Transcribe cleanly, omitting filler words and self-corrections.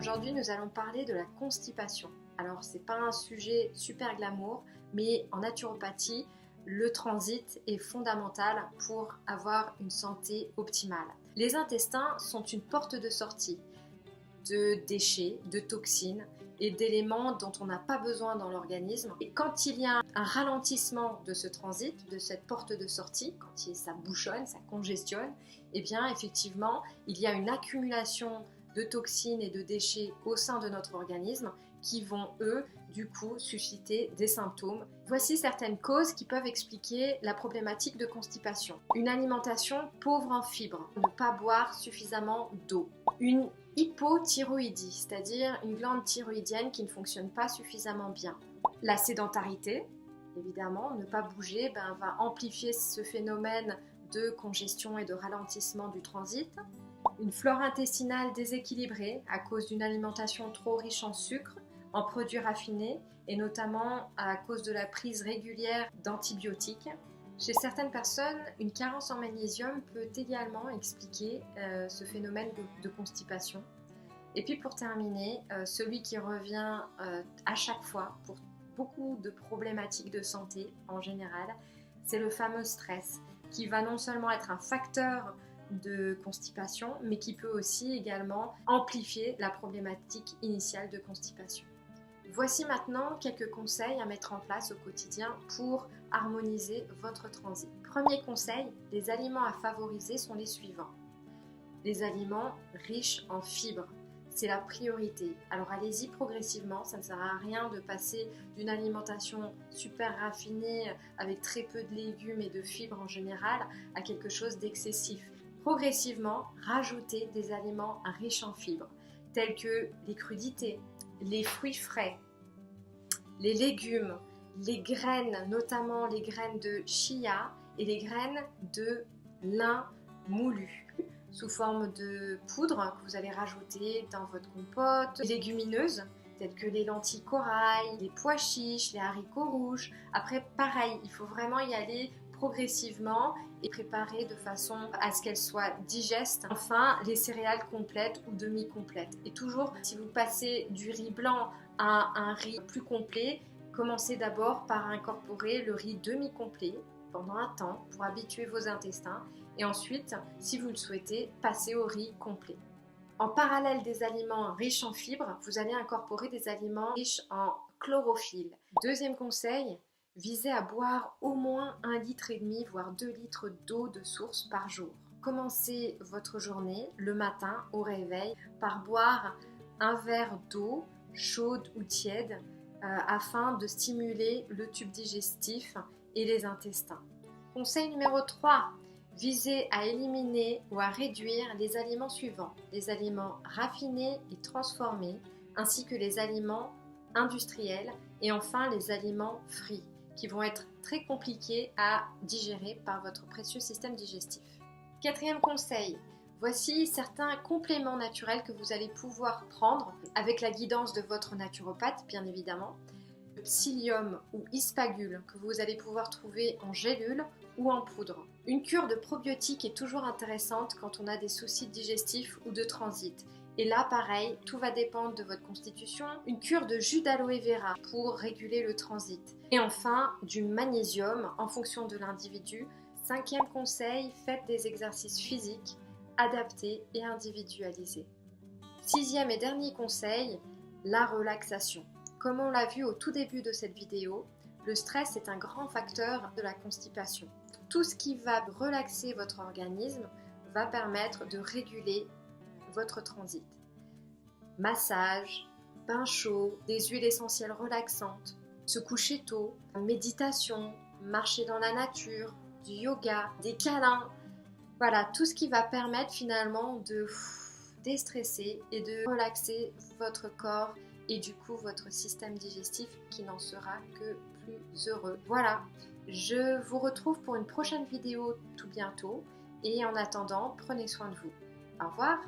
Aujourd'hui, nous allons parler de la constipation. Alors, c'est pas un sujet super glamour, mais en naturopathie, le transit est fondamental pour avoir une santé optimale. Les intestins sont une porte de sortie de déchets, de toxines et d'éléments dont on n'a pas besoin dans l'organisme. Et quand il y a un ralentissement de ce transit, de cette porte de sortie, quand ça bouchonne, ça congestionne, eh bien effectivement, il y a une accumulation de toxines et de déchets au sein de notre organisme qui vont, eux, du coup, susciter des symptômes. Voici certaines causes qui peuvent expliquer la problématique de constipation. Une alimentation pauvre en fibres, ne pas boire suffisamment d'eau. Une hypothyroïdie, c'est-à-dire une glande thyroïdienne qui ne fonctionne pas suffisamment bien. La sédentarité, évidemment, ne pas bouger va amplifier ce phénomène de congestion et de ralentissement du transit. Une flore intestinale déséquilibrée à cause d'une alimentation trop riche en sucre, en produits raffinés et notamment à cause de la prise régulière d'antibiotiques. Chez certaines personnes, une carence en magnésium peut également expliquer ce phénomène de constipation. Et puis pour terminer, celui qui revient à chaque fois pour beaucoup de problématiques de santé en général, c'est le fameux stress qui va non seulement être un facteur de constipation, mais qui peut aussi également amplifier la problématique initiale de constipation. Voici maintenant quelques conseils à mettre en place au quotidien pour harmoniser votre transit. Premier conseil, les aliments à favoriser sont les suivants. Les aliments riches en fibres, c'est la priorité. Alors allez-y progressivement, ça ne sert à rien de passer d'une alimentation super raffinée avec très peu de légumes et de fibres en général à quelque chose d'excessif. Progressivement, rajoutez des aliments riches en fibres, tels que les crudités, les fruits frais, les légumes, les graines, notamment les graines de chia et les graines de lin moulu, sous forme de poudre que vous allez rajouter dans votre compote. Les légumineuses, telles que les lentilles corail, les pois chiches, les haricots rouges. Après, pareil, il faut vraiment y aller progressivement et préparer de façon à ce qu'elle soit digeste. Enfin, les céréales complètes ou demi-complètes. Et toujours, si vous passez du riz blanc à un riz plus complet, commencez d'abord par incorporer le riz demi-complet pendant un temps pour habituer vos intestins et ensuite, si vous le souhaitez, passez au riz complet. En parallèle des aliments riches en fibres, vous allez incorporer des aliments riches en chlorophylle. Deuxième conseil, visez à boire au moins 1,5 litre, voire 2 litres d'eau de source par jour. Commencez votre journée le matin au réveil par boire un verre d'eau chaude ou tiède afin de stimuler le tube digestif et les intestins. Conseil numéro 3, visez à éliminer ou à réduire les aliments suivants, les aliments raffinés et transformés, ainsi que les aliments industriels et enfin les aliments frits, qui vont être très compliqués à digérer par votre précieux système digestif. Quatrième conseil, voici certains compléments naturels que vous allez pouvoir prendre avec la guidance de votre naturopathe, bien évidemment. Le psyllium ou ispagule que vous allez pouvoir trouver en gélule ou en poudre. Une cure de probiotiques est toujours intéressante quand on a des soucis digestifs ou de transit. Et là, pareil, tout va dépendre de votre constitution. Une cure de jus d'aloe vera pour réguler le transit. Et enfin, du magnésium en fonction de l'individu. Cinquième conseil, faites des exercices physiques adaptés et individualisés. Sixième et dernier conseil, la relaxation. Comme on l'a vu au tout début de cette vidéo, le stress est un grand facteur de la constipation. Tout ce qui va relaxer votre organisme va permettre de réguler votre transit. Massage, bain chaud, des huiles essentielles relaxantes, se coucher tôt, méditation, marcher dans la nature, du yoga, des câlins. Voilà, tout ce qui va permettre finalement de déstresser et de relaxer votre corps et du coup votre système digestif qui n'en sera que plus heureux. Voilà, je vous retrouve pour une prochaine vidéo tout bientôt et en attendant, prenez soin de vous. Au revoir!